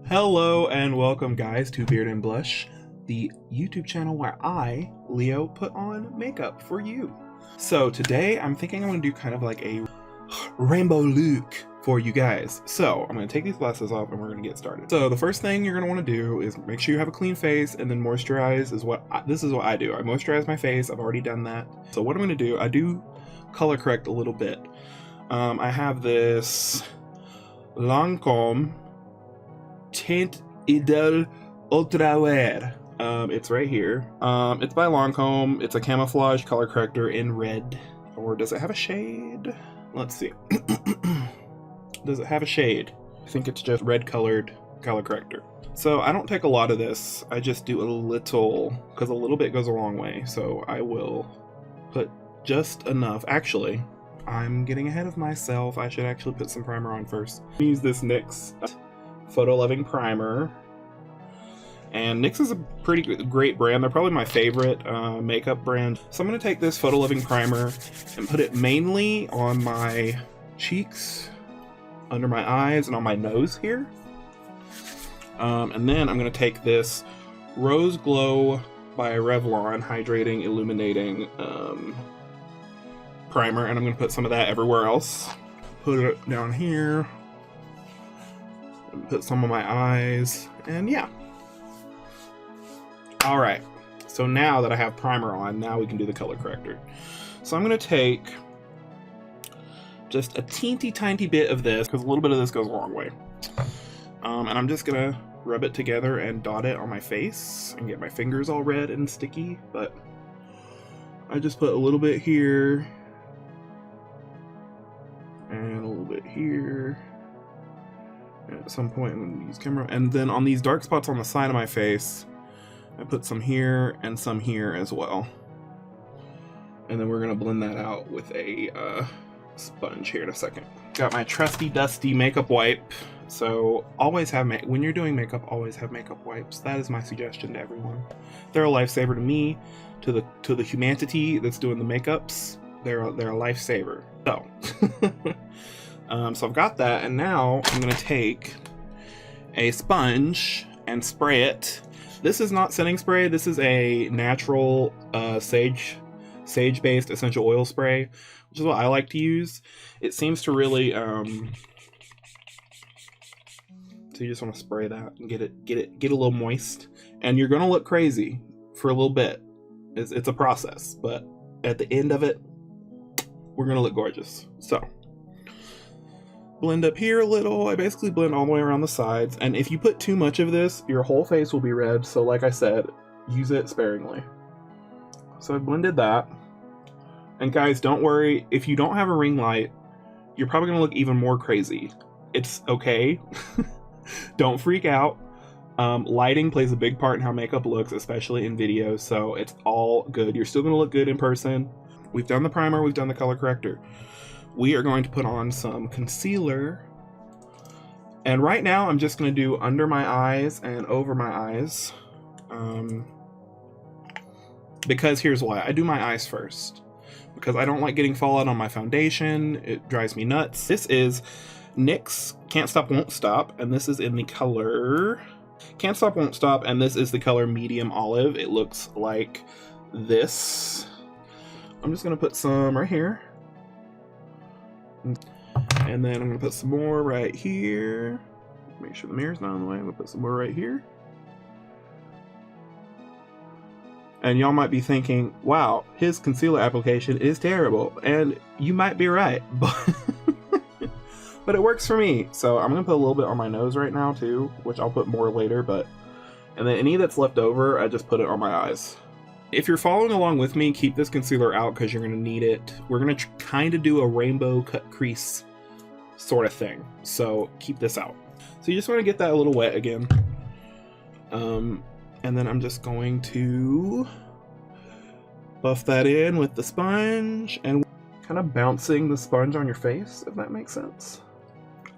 Hello and welcome guys to Beard&Blush, the YouTube channel where I, Leo, put on makeup for you. So today I'm thinking I'm going to do kind of like a rainbow look for you guys. So I'm going to take these glasses off and we're going to get started. So the first thing you're going to want to do is make sure you have a clean face and then moisturize. This is what I do. I moisturize my face. I've already done that. So what I'm going to do, I do color correct a little bit. I have this Lancome Teint Idole Ultra Wear. It's right here. It's by Lancome. It's a camouflage color corrector in red. Or does it have a shade? Let's see. Does it have a shade? I think it's just red colored color corrector. So I don't take a lot of this. I just do a little, because a little bit goes a long way. So I will put just enough. Actually, I'm getting ahead of myself. I should actually put some primer on first. Use this NYX Photo Loving Primer. And NYX is a pretty great brand. They're probably my favorite makeup brand. So I'm going to take this Photo Loving Primer and put it mainly on my cheeks, under my eyes, and on my nose here. And then I'm going to take this Rose Glow by Revlon Hydrating Illuminating Primer, and I'm going to put some of that everywhere else. Put it down here. Put some on my eyes, and yeah. Alright, so now that I have primer on, now we can do the color corrector. So I'm going to take just a teensy tiny bit of this, because a little bit of this goes a long way. And I'm just going to rub it together and dot it on my face, and get my fingers all red and sticky, but I just put a little bit here, and a little bit here. At some point I'm going to use camera, and then on these dark spots on the side of my face I put some here and some here as well, and then we're going to blend that out with a sponge here in a second. Got my trusty dusty makeup wipe. So always have when you're doing makeup, always have makeup wipes. That is my suggestion to everyone. They're a lifesaver to me, to the humanity that's doing the makeups. They're a lifesaver. So so I've got that, and now I'm going to take a sponge and spray it. This is not setting spray. This is a natural sage-based essential oil spray, which is what I like to use. It seems to really so you just want to spray that and get a little moist, and you're going to look crazy for a little bit. It's a process, but at the end of it, we're going to look gorgeous. So blend up here a little. I basically blend all the way around the sides, and if you put too much of this, your whole face will be red, so like I said, use it sparingly. So I blended that, and guys, don't worry, if you don't have a ring light, you're probably going to look even more crazy. It's okay. Don't freak out. Lighting plays a big part in how makeup looks, especially in videos, so it's all good. You're still going to look good in person. We've done the primer, we've done the color corrector. We are going to put on some concealer, and right now I'm just going to do under my eyes and over my eyes, because here's why. I do my eyes first, because I don't like getting fallout on my foundation. It drives me nuts. This is NYX Can't Stop Won't Stop, and this is in the color Can't Stop Won't Stop, and this is the color Medium Olive. It looks like this. I'm just going to put some right here. And then I'm going to put some more right here. Make sure the mirror's not in the way. I'm going to put some more right here. And y'all might be thinking, wow, his concealer application is terrible. And you might be right, but it works for me. So I'm going to put a little bit on my nose right now too, which I'll put more later. And then any that's left over, I just put it on my eyes. If you're following along with me, keep this concealer out because you're going to need it. We're going to kind of do a rainbow cut crease sort of thing, so keep this out. So you just want to get that a little wet again. And then I'm just going to buff that in with the sponge and kind of bouncing the sponge on your face, if that makes sense.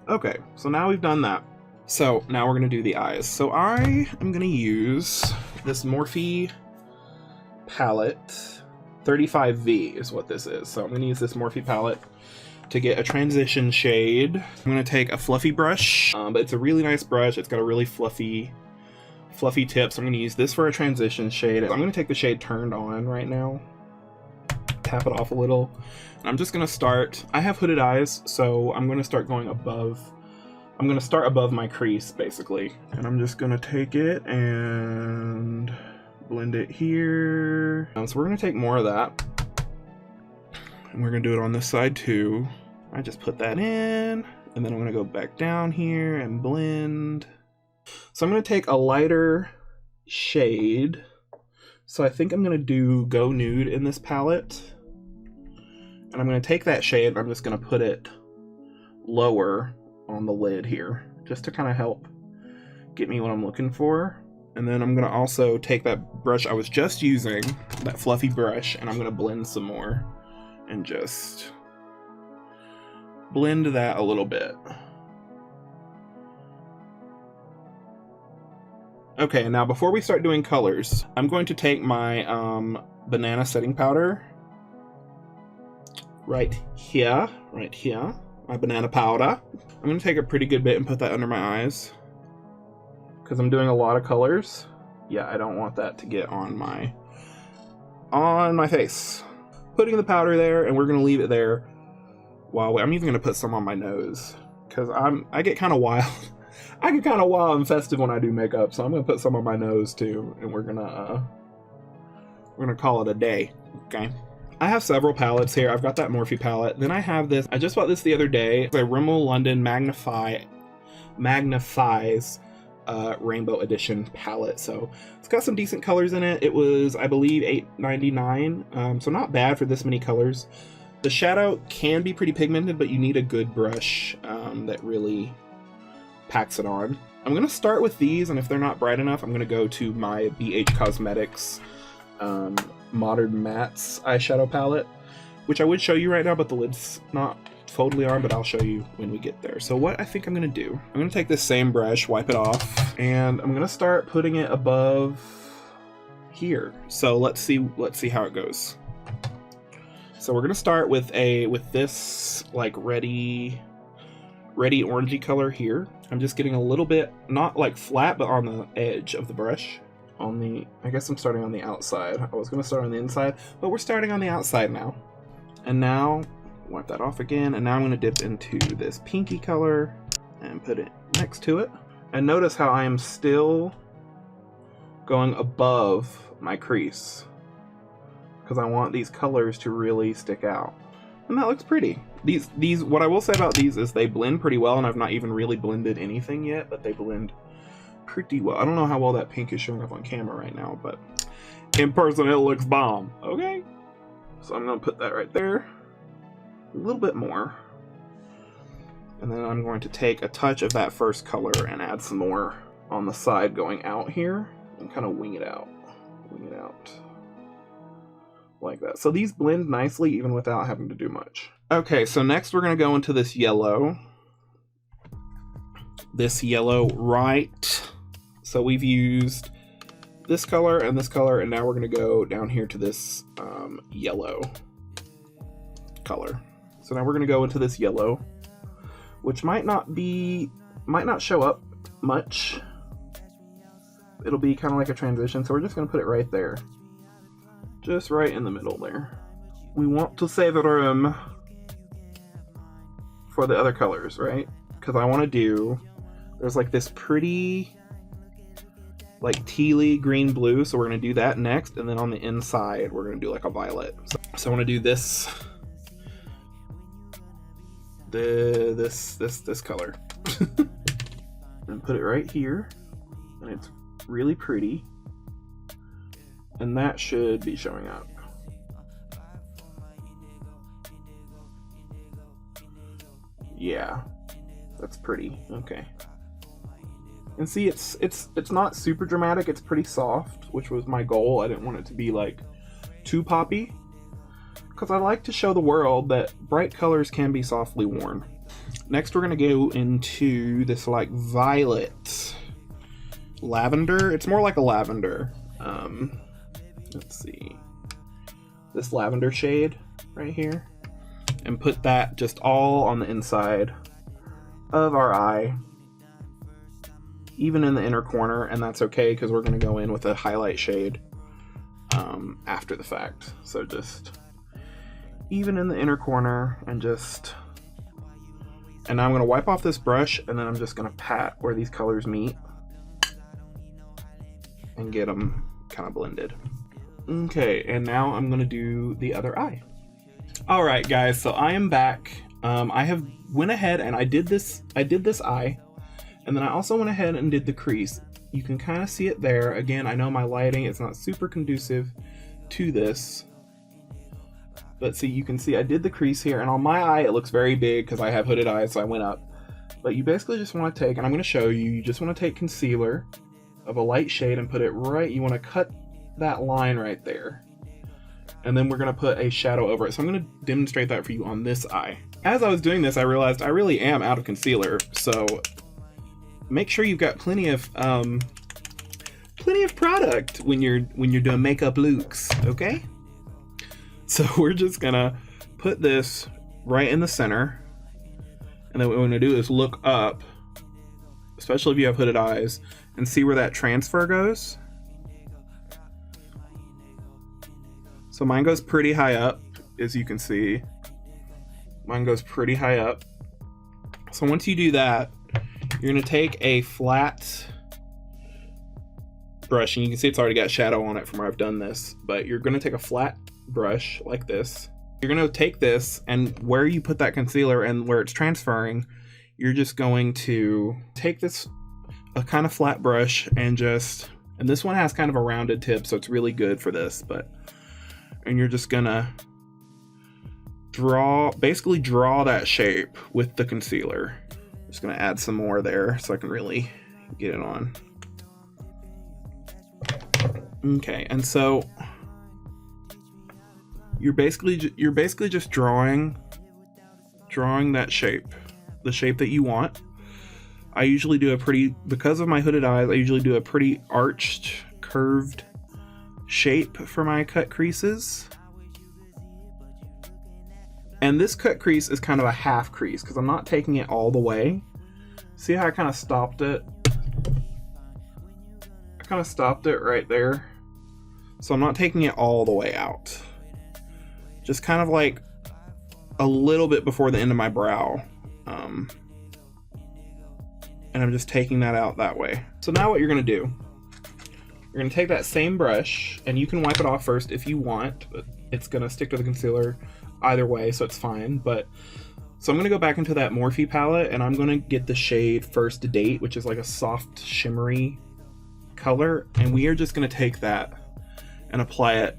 Okay, so now we've done that. So now we're going to do the eyes. So I am going to use this Morphe palette. 35V is what this is. So I'm going to use this Morphe palette. to get a transition shade. I'm gonna take a fluffy brush, but it's a really nice brush. It's got a really fluffy tip, so I'm gonna use this for a transition shade. I'm gonna take the shade Turned On right now, tap it off a little, and I'm just gonna start, I have hooded eyes, so I'm gonna start going above, I'm gonna start above my crease basically, and I'm just gonna take it and blend it here. So we're gonna take more of that, and we're gonna do it on this side too. I just put that in, and then I'm gonna go back down here and blend. So I'm gonna take a lighter shade. So I think I'm gonna do Go Nude in this palette. And I'm gonna take that shade and I'm just gonna put it lower on the lid here, just to kind of help get me what I'm looking for. And then I'm gonna also take that brush I was just using, that fluffy brush, and I'm gonna blend some more and just blend that a little bit. Okay, now before we start doing colors, I'm going to take my banana setting powder right here, my banana powder. I'm gonna take a pretty good bit and put that under my eyes, because I'm doing a lot of colors. Yeah, I don't want that to get on my face. Putting the powder there, and we're gonna leave it there while I'm even gonna put some on my nose, because I get kind of wild. I get kind of wild and festive when I do makeup, so I'm gonna put some on my nose too, and we're gonna call it a day. Okay. I have several palettes here. I've got that Morphe palette. Then I have this. I just bought this the other day. It's a Rimmel London Magnifies Rainbow Edition palette. So it's got some decent colors in it. It was, I believe, $8.99. So not bad for this many colors. The shadow can be pretty pigmented, but you need a good brush that really packs it on. I'm gonna start with these, and if they're not bright enough, I'm gonna go to my BH Cosmetics Modern Mattes eyeshadow palette, which I would show you right now, but the lid's not totally on, but I'll show you when we get there. So what I think I'm gonna do, I'm gonna take this same brush, wipe it off, and I'm gonna start putting it above here. So let's see how it goes. So we're gonna start with this like ready orangey color here. I'm just getting a little bit, not like flat, but on the edge of the brush. I guess I'm starting on the outside. I was gonna start on the inside, but we're starting on the outside now. And now, wipe that off again, and now I'm gonna dip into this pinky color and put it next to it. And notice how I am still going above my crease, because I want these colors to really stick out. And that looks pretty. These, what I will say about these is they blend pretty well, and I've not even really blended anything yet, but they blend pretty well. I don't know how well that pink is showing up on camera right now, but in person it looks bomb. Okay, so I'm gonna put that right there, a little bit more, and then I'm going to take a touch of that first color and add some more on the side going out here, and kind of wing it out like that. So these blend nicely even without having to do much. Okay, so next we're gonna go into this yellow right. So we've used this color, and now we're gonna go down here to this yellow color. So now we're gonna go into this yellow, which might not show up much. It'll be kind of like a transition, so we're just gonna put it right there. Just right in the middle there. We want to save room for the other colors, right? Because I want to do, there's like this pretty like tealy green blue, so we're going to do that next, and then on the inside we're going to do like a violet. So I want to do this color and put it right here, and it's really pretty, and that should be showing up. Yeah, that's pretty. Okay. And see, it's not super dramatic. It's pretty soft, which was my goal. I didn't want it to be like too poppy, because I like to show the world that bright colors can be softly worn. Next, we're gonna go into this like violet lavender. It's more like a lavender. Let's see, this lavender shade right here. and put that just all on the inside of our eye, even in the inner corner, and that's okay because we're going to go in with a highlight shade after the fact. So just even in the inner corner, and now I'm going to wipe off this brush, and then I'm just going to pat where these colors meet and get them kind of blended. Okay, and now I'm going to do the other eye. All right, guys, so I am back. I have went ahead and I did this eye, and then I also went ahead and did the crease. You can kind of see it there. Again, I know my lighting is not super conducive to this, but see, you can see I did the crease here, and on my eye it looks very big because I have hooded eyes, so I went up. But you basically just want to take, and I'm going to show you, you just want to take concealer of a light shade and put it right, you want to cut that line right there. And then we're going to put a shadow over it. So I'm going to demonstrate that for you on this eye. As I was doing this, I realized I really am out of concealer, so make sure you've got plenty of product when you're doing makeup looks, okay? So we're just gonna put this right in the center, and then what we're gonna do is look up, especially if you have hooded eyes, and see where that transfer goes. So mine goes pretty high up, as you can see. Mine goes pretty high up. So once you do that, you're gonna take a flat brush, and you can see it's already got shadow on it from where I've done this, but you're gonna take a flat brush like this. You're gonna take this, and where you put that concealer and where it's transferring, you're just going to take a kind of flat brush and this one has kind of a rounded tip, so it's really good for this, and you're just gonna basically draw that shape with the concealer. Just gonna add some more there so I can really get it on. Okay, and so you're basically just drawing that shape, the shape that you want. I usually do because of my hooded eyes, I usually do a pretty arched, curved shape for my cut creases. And this cut crease is kind of a half crease because I'm not taking it all the way. See how I kind of stopped it? I kind of stopped it right there. So I'm not taking it all the way out. Just kind of like a little bit before the end of my brow. And I'm just taking that out that way. So now what you're gonna do, you're gonna take that same brush, and you can wipe it off first if you want, but it's gonna stick to the concealer either way, so it's fine. So I'm gonna go back into that Morphe palette, and I'm gonna get the shade First Date, which is like a soft shimmery color, and we are just gonna take that and apply it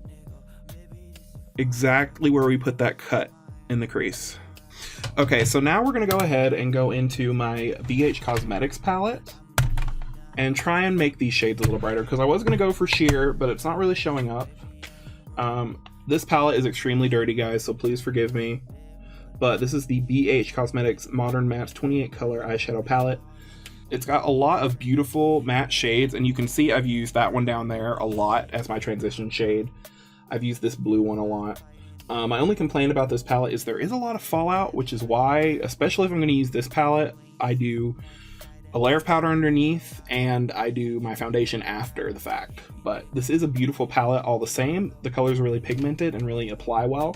exactly where we put that cut in the crease. Okay, so now we're gonna go ahead and go into my BH Cosmetics palette and try and make these shades a little brighter, because I was gonna go for sheer, but it's not really showing up. This palette is extremely dirty, guys, so please forgive me. But this is the BH Cosmetics Modern Matte 28 color eyeshadow palette. It's got a lot of beautiful matte shades, and you can see I've used that one down there a lot as my transition shade. I've used this blue one a lot. My only complaint about this palette is there is a lot of fallout, which is why, especially if I'm going to use this palette, I do a layer of powder underneath and I do my foundation after the fact. But this is a beautiful palette all the same. The colors are really pigmented and really apply well.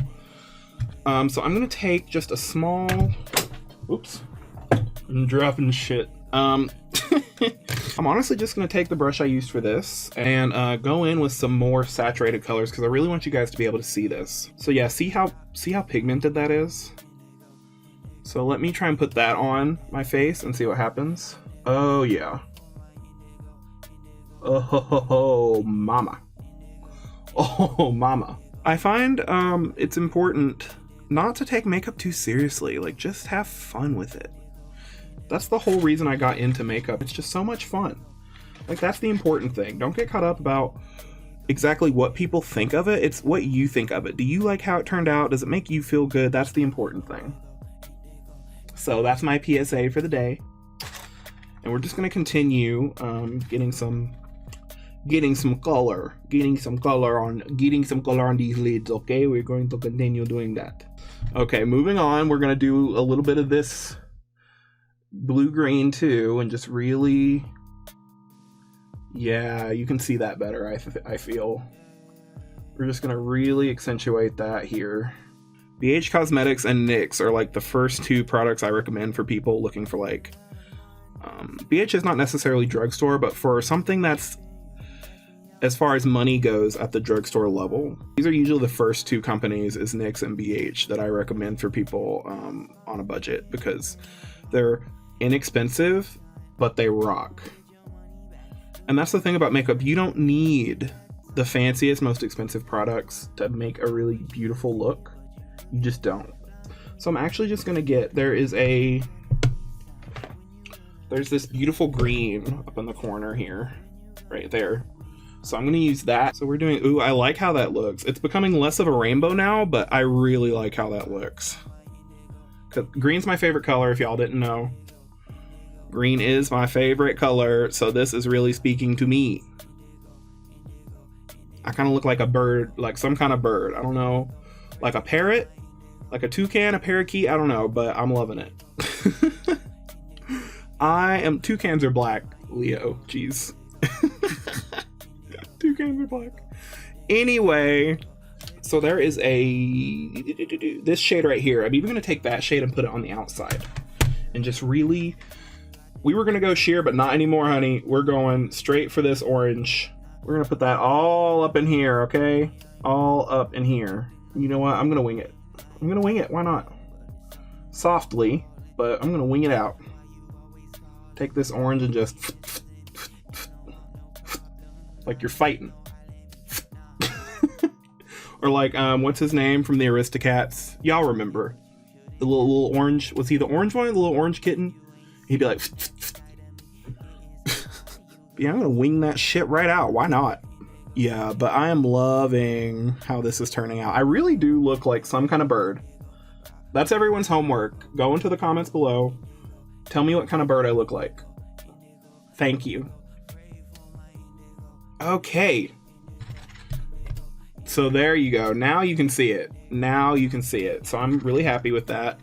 So I'm going to take just a small... Oops. I'm dropping shit. I'm honestly just going to take the brush I used for this and go in with some more saturated colors, because I really want you guys to be able to see this. So yeah, see how pigmented that is? So let me try and put that on my face and see what happens. Oh yeah. Oh mama. Oh mama. I find it's important not to take makeup too seriously, like just have fun with it. That's the whole reason I got into makeup. It's just so much fun. Like, that's the important thing. Don't get caught up about exactly what people think of it. It's what you think of it. Do you like how it turned out? Does it make you feel good? That's the important thing. So that's my PSA for the day. And we're just going to continue getting some color on these lids, okay? We're going to continue doing that. Okay, moving on, we're gonna do a little bit of this blue-green too, and just really, yeah, you can see that better, I feel. We're just gonna really accentuate that here. BH Cosmetics and NYX are like the first two products I recommend for people looking for like, BH is not necessarily drugstore, but for something that's as far as money goes at the drugstore level, these are usually the first two companies, is NYX and BH, that I recommend for people on a budget, because they're inexpensive, but they rock. And that's the thing about makeup. You don't need the fanciest, most expensive products to make a really beautiful look. You just don't. So I'm actually just gonna get, there's this beautiful green up in the corner here, right there. So I'm gonna use that. So we're doing, ooh, I like how that looks. It's becoming less of a rainbow now, but I really like how that looks. 'Cause green's my favorite color, if y'all didn't know. Green is my favorite color, so this is really speaking to me. I kind of look like a bird, like some kind of bird. I don't know, like a parrot, like a toucan, a parakeet, I don't know, but I'm loving it. Toucans are black, Leo, jeez. Toucans are black. Anyway, so there is this shade right here. I'm even gonna take that shade and put it on the outside. And just really, we were gonna go sheer, but not anymore, honey. We're going straight for this orange. We're gonna put that all up in here, okay? All up in here. You know what? I'm gonna wing it. I'm gonna wing it, why not? Softly, but I'm gonna wing it out. Take this orange and just like you're fighting. Or like, what's his name from the Aristocats? Y'all remember. The little orange, was he the orange one? The little orange kitten? He'd be like, yeah, I'm gonna wing that shit right out. Why not? Yeah, but I am loving how this is turning out. I really do look like some kind of bird. That's everyone's homework. Go into the comments below. Tell me what kind of bird I look like. Thank you. Okay. So there you go. Now you can see it. Now you can see it. So I'm really happy with that.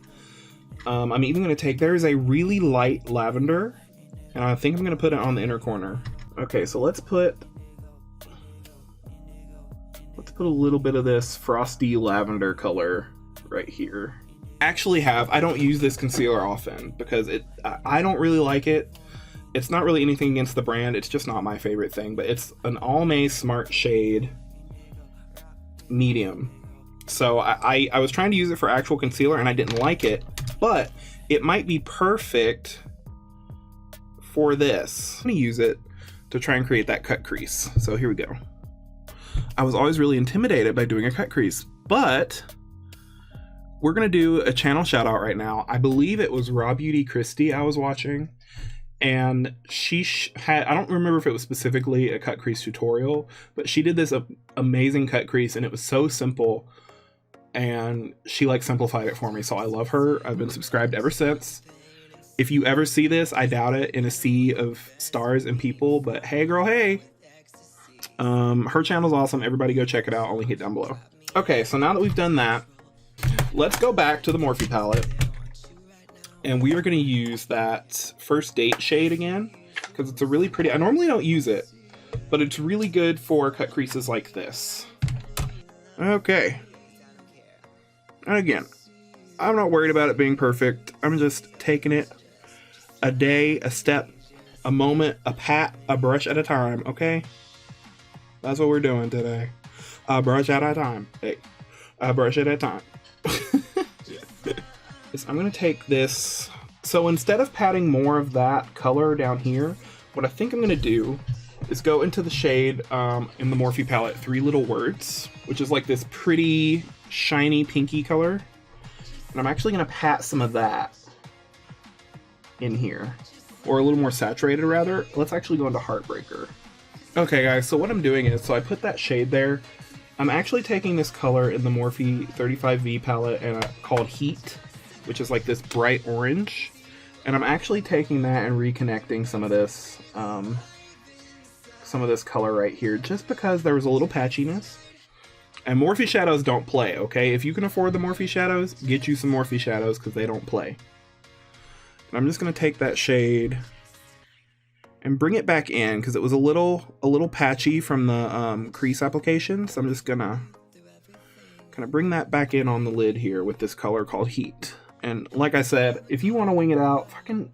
I'm even going to take, there is a really light lavender, and I think I'm going to put it on the inner corner. Okay, so let's put a little bit of this frosty lavender color right here. I don't use this concealer often because I don't really like it. It's not really anything against the brand, it's just not my favorite thing, but it's an Almay Smart Shade medium. So I was trying to use it for actual concealer and I didn't like it, but it might be perfect for this. I'm gonna use it to try and create that cut crease. So here we go. I was always really intimidated by doing a cut crease, but we're gonna do a channel shout out right now. I believe it was Raw Beauty Christie I was watching, and she had, I don't remember if it was specifically a cut crease tutorial, but she did this amazing cut crease and it was so simple, and she like simplified it for me. So I love her. I've been subscribed ever since. If you ever see this, I doubt it, in a sea of stars and people, but hey girl, hey. Her channel's awesome. Everybody go check it out. I'll link it down below. Okay, so now that we've done that, let's go back to the Morphe palette. And we are going to use that First Date shade again, because it's a really pretty, I normally don't use it, but it's really good for cut creases like this. Okay. And again, I'm not worried about it being perfect. I'm just taking it a day, a step, a moment, a pat, a brush at a time, okay? That's what we're doing today. A brush at a time. Hey, a brush at a time. I'm going to take this. So instead of patting more of that color down here, what I think I'm going to do is go into the shade in the Morphe palette, Three Little Words, which is like this pretty shiny pinky color. And I'm actually going to pat some of that in here, or a little more saturated rather. Let's actually go into Heartbreaker. Okay guys, so what I'm doing is, so I put that shade there. I'm actually taking this color in the Morphe 35V palette and called Heat, which is like this bright orange. And I'm actually taking that and reconnecting some of this color right here, just because there was a little patchiness. And Morphe shadows don't play, okay? If you can afford the Morphe shadows, get you some Morphe shadows because they don't play. And I'm just going to take that shade and bring it back in because it was a little patchy from the crease application. So I'm just going to kind of bring that back in on the lid here with this color called Heat. And like I said, if you want to wing it out, fucking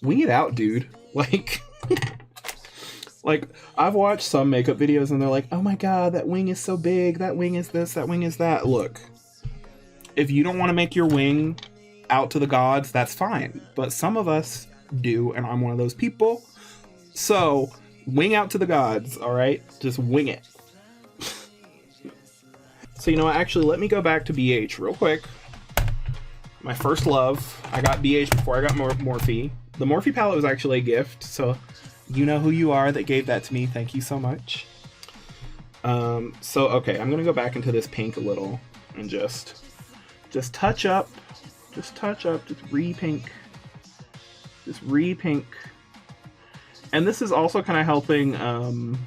wing it out, dude. Like... Like, I've watched some makeup videos and they're like, oh my god, that wing is so big, that wing is this, that wing is that. Look, if you don't want to make your wing out to the gods, that's fine. But some of us do, and I'm one of those people. So, wing out to the gods, alright? Just wing it. So, you know what, actually, let me go back to BH real quick. My first love. I got BH before I got Morphe. The Morphe palette was actually a gift, so... You know who you are that gave that to me. Thank you so much. So, okay, I'm going to go back into this pink a little and just touch up. Just touch up. Just re-pink. Just re-pink. And this is also kind of helping, and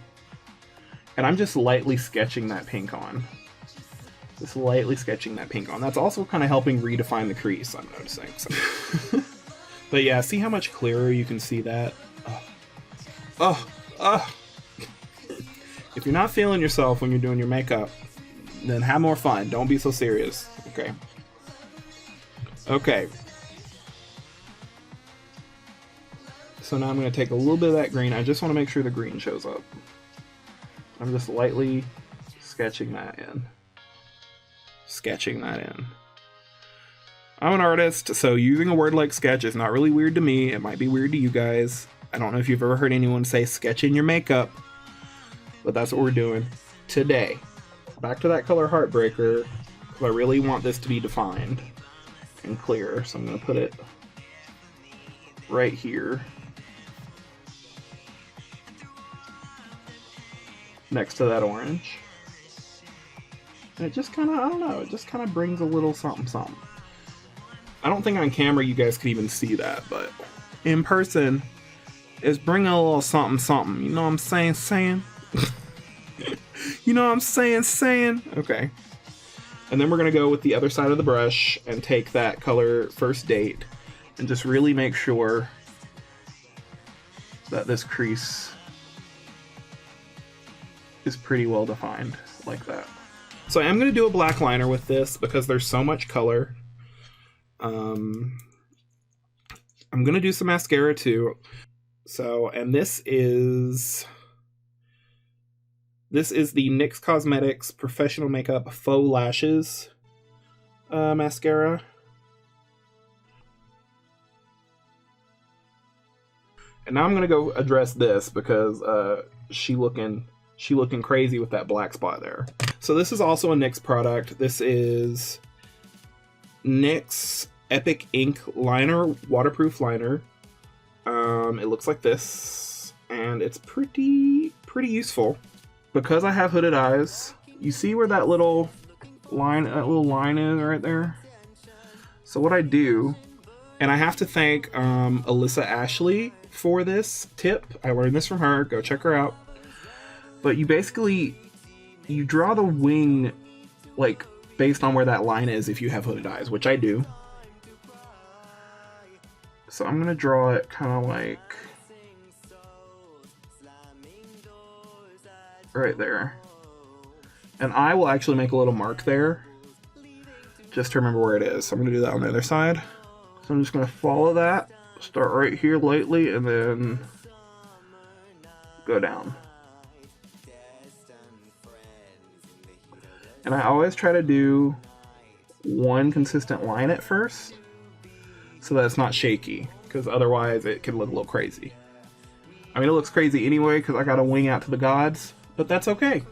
I'm just lightly sketching that pink on. Just lightly sketching that pink on. That's also kind of helping redefine the crease, I'm noticing. So. But yeah, see how much clearer you can see that? If you're not feeling yourself when you're doing your makeup, then have more fun. Don't be so serious. Okay. Okay. So now I'm going to take a little bit of that green. I just want to make sure the green shows up. I'm just lightly sketching that in. Sketching that in. I'm an artist, so using a word like sketch is not really weird to me. It might be weird to you guys. I don't know if you've ever heard anyone say sketch in your makeup, but that's what we're doing today. Back to that color Heartbreaker, because I really want this to be defined and clear, so I'm going to put it right here next to that orange. And it just kind of, I don't know, it just kind of brings a little something something. I don't think on camera you guys could even see that, but in person, it's bringing a little something something. You know what I'm saying? You know what I'm saying? Okay. And then we're going to go with the other side of the brush and take that color First Date and just really make sure that this crease is pretty well defined like that. So I am going to do a black liner with this because there's so much color. I'm going to do some mascara too. So, and this is the NYX Cosmetics Professional Makeup Faux Lashes mascara. And now I'm gonna go address this because she looking crazy with that black spot there. So this is also a NYX product. This is NYX Epic Ink Liner, waterproof liner. It looks like this, and it's pretty useful. Because I have hooded eyes, you see where that little line is right there? So what I do, and I have to thank Alyssa Ashley for this tip. I learned this from her. Go check her out. But you basically, you draw the wing like based on where that line is if you have hooded eyes, which I do. So I'm gonna draw it kind of like right there. And I will actually make a little mark there just to remember where it is. So I'm gonna do that on the other side. So I'm just gonna follow that, start right here lightly, and then go down. And I always try to do one consistent line at first, so that it's not shaky, because otherwise it can look a little crazy. I mean, it looks crazy anyway, because I got to wing out to the gods, but that's okay.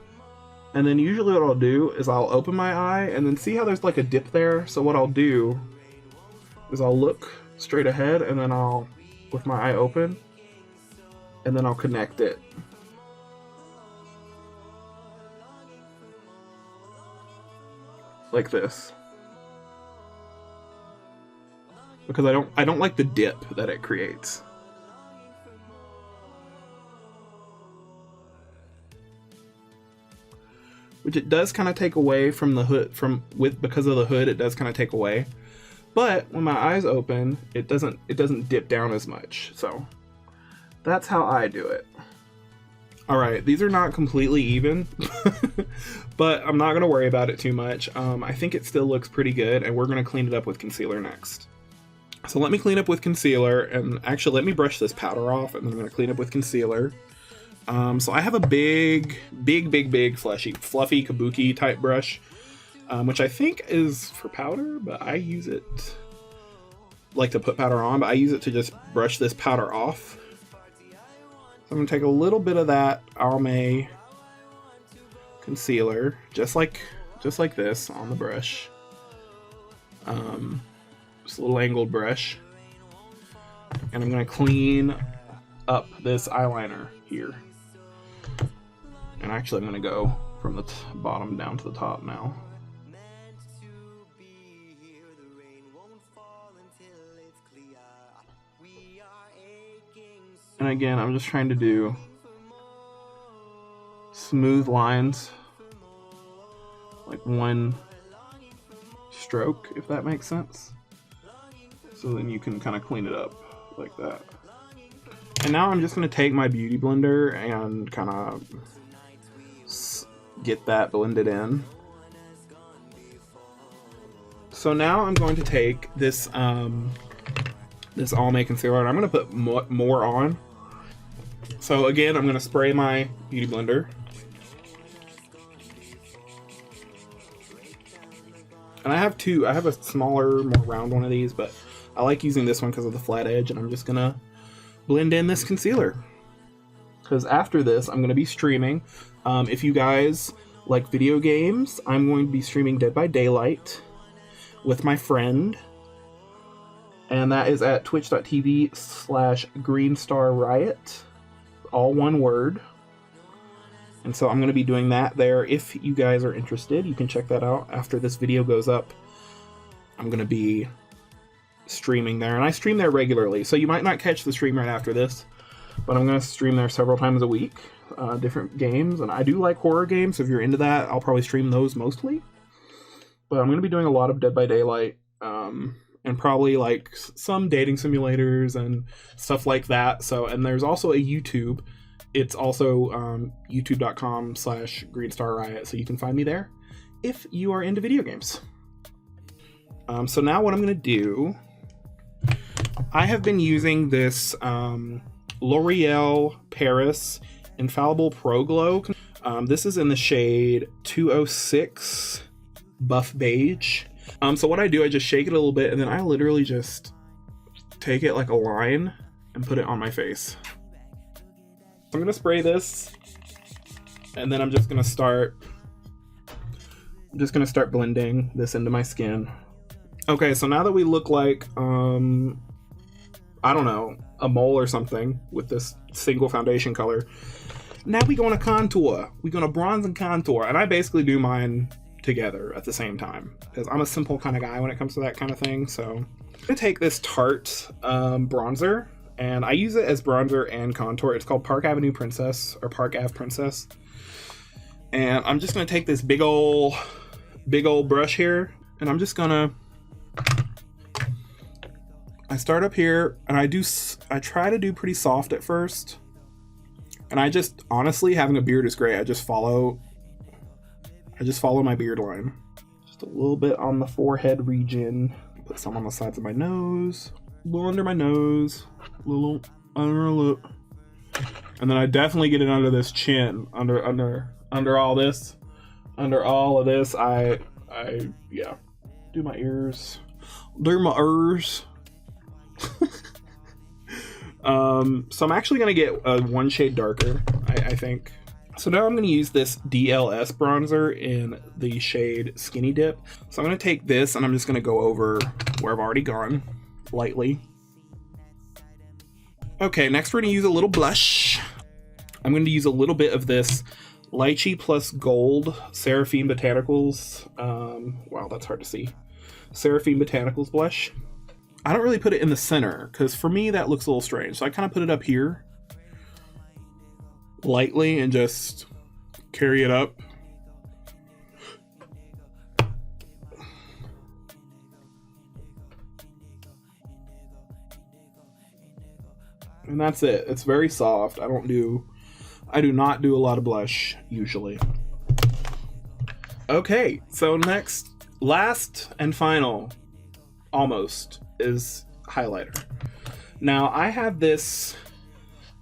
And then usually what I'll do is I'll open my eye, and then see how there's like a dip there? So what I'll do is I'll look straight ahead, and then I'll, with my eye open, and then I'll connect it. Like this. Because I don't like the dip that it creates. which it does kind of take away from the hood, because of the hood, it does kind of take away. But when my eyes open, it doesn't dip down as much. So that's how I do it. All right, these are not completely even, but I'm not gonna worry about it too much. I think it still looks pretty good, and we're gonna clean it up with concealer next. So let me clean up with concealer, and actually let me brush this powder off, and then I'm gonna clean up with concealer. So I have a big fluffy kabuki type brush, which I think is for powder, but I use it like to put powder on, but I use it to just brush this powder off. So I'm gonna take a little bit of that Almay concealer, just like this on the brush. Just a little angled brush, and I'm gonna clean up this eyeliner here. And actually, I'm gonna go from the bottom down to the top now. And again, I'm just trying to do smooth lines, like one stroke, if that makes sense. So then you can kind of clean it up like that. And now I'm just going to take my beauty blender and kind of get that blended in. So now I'm going to take this this Almay concealer, and I'm going to put more on. So again, I'm going to spray my beauty blender. And I have two. I have a smaller, more round one of these, but I like using this one because of the flat edge, and I'm just going to blend in this concealer. Because after this, I'm going to be streaming. If you guys like video games, I'm going to be streaming Dead by Daylight with my friend. And that is at twitch.tv/GreenStarRiot. All one word. And so I'm going to be doing that there. If you guys are interested, you can check that out after this video goes up. I'm going to be streaming there, and I stream there regularly, so you might not catch the stream right after this, but I'm going to stream there several times a week, different games, and I do like horror games, so if you're into that, I'll probably stream those mostly. But I'm going to be doing a lot of Dead by Daylight, and probably like some dating simulators and stuff like that. So, and there's also a YouTube. It's also youtube.com/GreenStarRiot, so you can find me there if you are into video games. So now what I'm going to do, I have been using this L'Oreal Paris Infallible Pro Glow. This is in the shade 206 Buff Beige. So what I do, I just shake it a little bit, and then I literally just take it like a line and put it on my face. I'm going to spray this, and then I'm just going to start blending this into my skin. Okay, so now that we look like, I don't know, a mole or something with this single foundation color, now we going to contour. We're going to bronze and contour, and I basically do mine together at the same time, because I'm a simple kind of guy when it comes to that kind of thing. So I'm going to take this Tarte bronzer, and I use it as bronzer and contour. It's called Park Avenue Princess, or Park Ave Princess. And I'm just going to take this big old brush here, and I'm just going to, I start up here, and I try to do pretty soft at first. And I just, honestly, having a beard is great. I just follow my beard line. Just a little bit on the forehead region. Put some on the sides of my nose, a little under my nose, a little under a lip. And then I definitely get it under this chin, under all this. Under all of this, I do my ears. So I'm actually gonna get one shade darker, I think. So now I'm gonna use this DLS bronzer in the shade Skinny Dip. So I'm gonna take this, and I'm just gonna go over where I've already gone, lightly. Okay, next we're gonna use a little blush. I'm gonna use a little bit of this Lychee Plus Gold Seraphine Botanicals. Wow, that's hard to see. Seraphine Botanicals blush. I don't really put it in the center, because for me that looks a little strange. So I kind of put it up here, lightly, and just carry it up. And that's it. It's very soft. I do not do a lot of blush usually. Okay, so next, last and final, almost, is highlighter. Now I have this,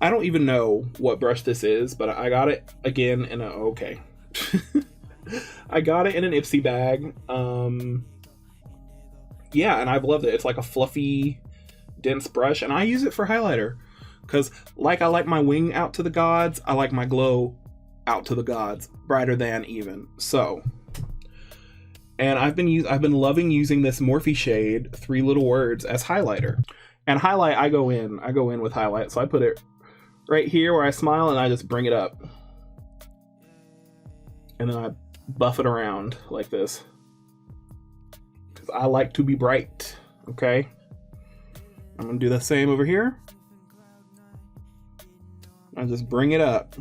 I don't even know what brush this is, but I got it again in a, okay. I got it in an Ipsy bag. Yeah, and I've loved it. It's like a fluffy, dense brush, and I use it for highlighter. Because like I like my wing out to the gods, I like my glow out to the gods, brighter than even. So, and I've been loving using this Morphe shade, Three Little Words, as highlighter. And highlight, I go in with highlight. So I put it right here where I smile, and I just bring it up. And then I buff it around like this. Because I like to be bright, okay? I'm gonna do the same over here. I just bring it up.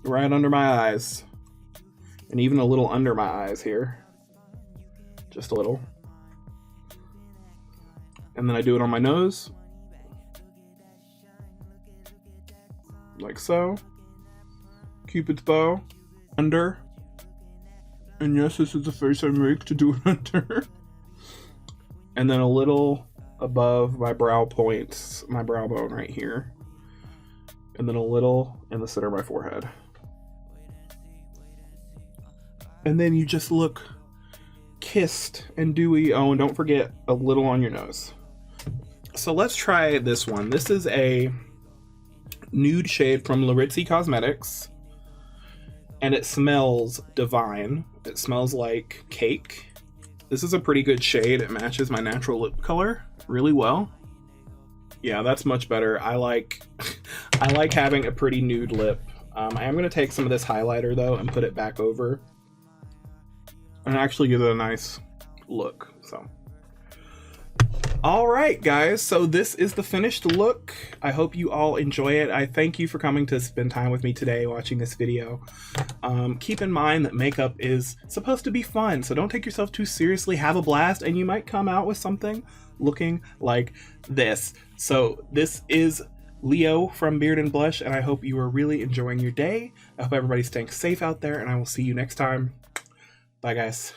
Right under my eyes. And even a little under my eyes here. Just a little. And then I do it on my nose. Like so. Cupid's bow. Under. And yes, this is the face I make to do it under. And then a little above my brow points, my brow bone right here. And then a little in the center of my forehead. And then you just look kissed and dewy. Oh, and don't forget a little on your nose. So let's try this one. This is a nude shade from Laritzi Cosmetics. And it smells divine. It smells like cake. This is a pretty good shade. It matches my natural lip color really well. Yeah, that's much better. I like having a pretty nude lip. I am going to take some of this highlighter though and put it back over and actually give it a nice look. So, all right, guys. So this is the finished look. I hope you all enjoy it. I thank you for coming to spend time with me today watching this video. Keep in mind that makeup is supposed to be fun, so don't take yourself too seriously. Have a blast, and you might come out with something looking like this. So this is Leo from Beard&Blush, and I hope you are really enjoying your day. I hope everybody's staying safe out there, and I will see you next time. Bye, guys.